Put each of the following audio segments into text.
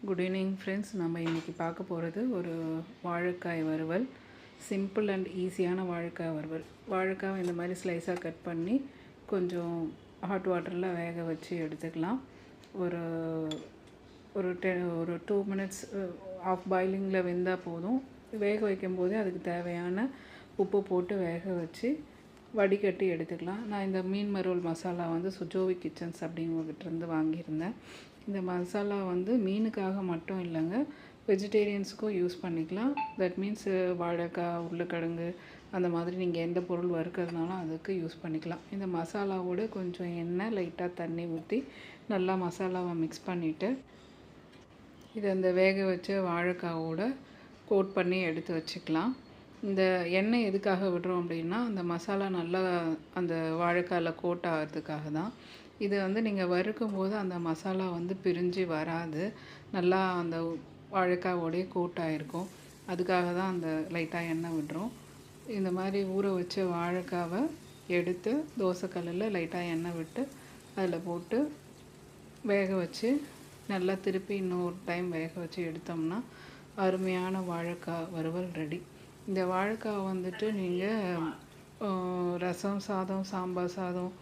Good evening friends. நம்ம இன்றைக்கி பார்க்க போகிறது ஒரு வாழைக்காய் வறுவல். சிம்பிள் அண்ட் ஈஸியான வாழைக்காய் வறுவல். வாழைக்காய் இந்த மாதிரி ஸ்லைஸாக கட் பண்ணி கொஞ்சம் ஹாட் வாட்டரில் வேக வச்சு எடுத்துக்கலாம். ஒரு ஒரு 2 மினிட்ஸ் ஆஃப் பாயிலிங்கில் வெந்தால் போதும். வேக வைக்கும் போதே அதுக்கு தேவையான உப்பு போட்டு வேக வச்சு வடிகட்டி எடுத்துக்கலாம். நான் இந்த மீன் வறுவல் மசாலா வந்து சுஜோவி கிச்சன்ஸ் அப்படிங்கிட்டருந்து வாங்கியிருந்தேன். இந்த மசாலா வந்து மீனுக்காக மட்டும் இல்லைங்க, வெஜிடேரியன்ஸுக்கும் யூஸ் பண்ணிக்கலாம். தட் மீன்ஸ் வாழைக்காய், உருளைக்கிழங்கு அந்த மாதிரி நீங்கள் எந்த பொருள் வறுக்கிறதுனாலும் அதுக்கு யூஸ் பண்ணிக்கலாம். இந்த மசாலாவோடு கொஞ்சம் எண்ணெய், லைட்டாக தண்ணி ஊற்றி நல்லா மசாலாவை மிக்ஸ் பண்ணிவிட்டு இதை இந்த வேக வச்ச வாழைக்காவோட கோட் பண்ணி எடுத்து வச்சுக்கலாம். இந்த எண்ணெய் எதுக்காக விடுறோம் அப்படின்னா, அந்த மசாலா நல்லா அந்த வாழைக்காயில் கோட் ஆகிறதுக்காக தான். இது வந்து நீங்கள் வறுக்கும் போது அந்த மசாலா வந்து பிரிஞ்சு வராது, நல்லா அந்த வாழைக்காவோடைய கோட் ஆகிருக்கும். அதுக்காக தான் அந்த லைட்டாக எண்ணெய் விடுறோம். இந்த மாதிரி ஊற வச்ச வாழைக்காவை எடுத்து தோசைக்கல்லில் லைட்டாக எண்ணெய் விட்டு அதில் போட்டு வேக வச்சு நல்லா திருப்பி இன்னொரு டைம் வேக வச்சு எடுத்தோம்னா அருமையான வாழைக்காய் வறுவல் ரெடி. இந்த வாழைக்காய் வந்துட்டு நீங்கள் ரசம் சாதம், சாம்பார் சாதம்,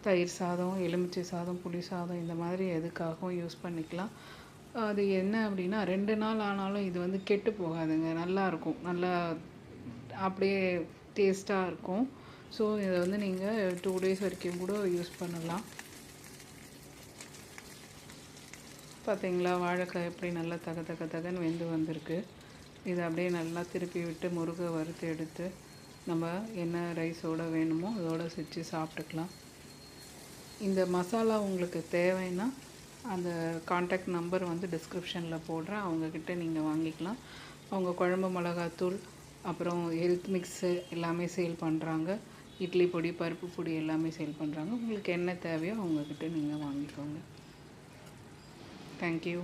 தயிர் சாதம், எலுமிச்சை சாதம், புளி சாதம் இந்த மாதிரி எதுக்காகவும் யூஸ் பண்ணிக்கலாம். அது என்ன அப்படின்னா 2 நாள் ஆனாலும் இது வந்து கெட்டு போகாதுங்க, நல்லாயிருக்கும், நல்லா அப்படியே டேஸ்ட்டாக இருக்கும். ஸோ இதை வந்து நீங்கள் 2 டேஸ் வரைக்கும் கூட யூஸ் பண்ணலாம். பார்த்தீங்களா, வாழைக்காய் எப்படி நல்லா தகன்னு வெந்து வந்திருக்கு. இதை அப்படியே நல்லா திருப்பி விட்டு முருகை வறுத்து எடுத்து நம்ம என்ன ரைஸோடு வேணுமோ அதோடு வச்சு சாப்பிட்டுக்கலாம். இந்த மசாலா உங்களுக்கு தேவைன்னா அந்த கான்டாக்ட் நம்பர் வந்து டிஸ்கிரிப்ஷனில் போடுறேன், அவங்கக்கிட்ட நீங்கள் வாங்கிக்கலாம். அவங்க குழம்பு மிளகாத்தூள், அப்புறம் ஹெல்த் மிக்ஸு எல்லாமே சேல் பண்ணுறாங்க. இட்லி பொடி, பருப்பு பொடி எல்லாமே சேல் பண்ணுறாங்க. உங்களுக்கு என்ன தேவையோ அவங்கக்கிட்ட நீங்கள் வாங்கிக்கோங்க. தேங்க்யூ.